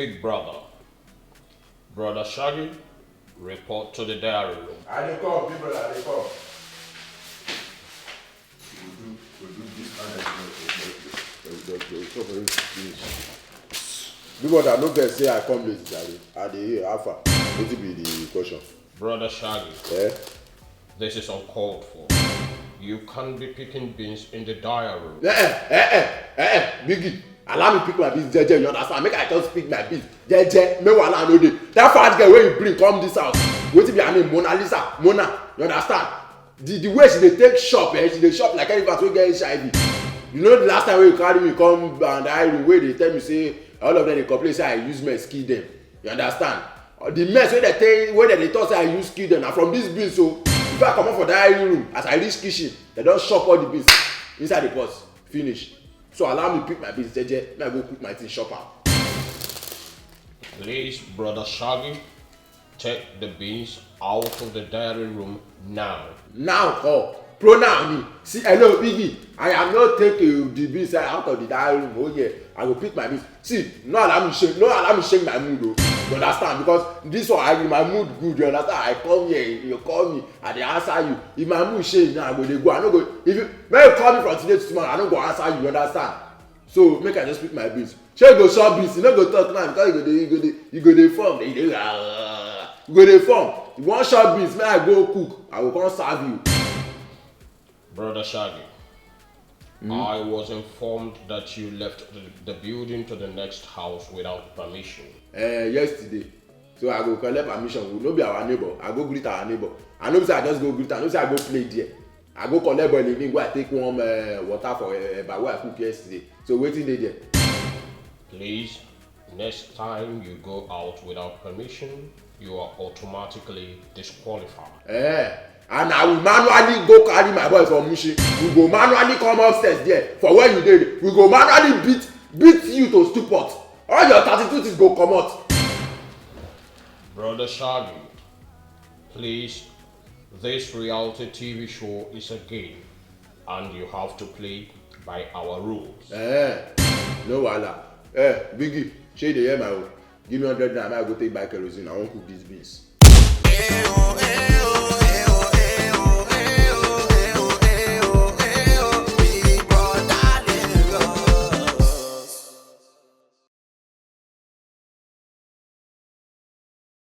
big brother. Brother Shaggi, report to the diary room. I dey come, big brother, I dey come. We'll do this big brother, no vex say I come late, Charlie. I dey hear alpha. What be the question? Brother Shaggi, This is uncalled for. You can't be picking beans in the diary room. Biggie, allow me pick my beans, jeje, you understand? Make I just pick my beans, jeje, make wahala no dey. That fat girl wey you bring come this house, wetin be her name? Mona, you understand? The way she dey take shop, she dey shop like elephant wey get HIV. You know the last time wey you carry me come diary room wey dey tell me say all of them dey complain say I use mess kill them. You understand? The mess wey dem dey talk say I use kill them na from this beans o. If I comot for diary room as I reach kitchen, dem don chop all the beans inside the pot finish. So allow me pick my beans jeje, make I go cook my thing chop am. Please, Brother Shaggi, take the beans out of the diary room now. Now, pronoun me. See, hello, Biggie. I am not taking the beans out of the diary room. Oh yeah, I go pick my beans. See, no allow me shake my mood though. You understand? Because this one, my mood good. You understand? I come here, you call me, and they answer you. If my mood shake now, I go. I no go. If you when you call me from today to tomorrow, I no go answer you. You understand? So make I just pick my beans. Shey go shop beans, you no go talk now because you go dey form. You go dey form. You want shop beans? Make I go cook. I will come serve you. Brother Shaggi, I was informed that you left the building to the next house without permission. Yesterday. So I go collect permission. We no be our neighbor. I go greet our neighbor. I know say I just go greet her. I know say I go play there. I go collect boiling evening, go I take warm water for eba wey I cook yesterday. So wetin dey there? Please, next time you go out without permission, you are automatically disqualified. And I will manually go carry my boy from Mushi. We go manually come upstairs there for where you did. We go manually beat you to stupor. All your 32 things go come out. Brother Shaggi, please, this reality TV show is a game and you have to play by our rules. No wahala. Biggie, shey dey hear my own. Give me 100 naira, I go take buy kerosene. I wan cook these beans.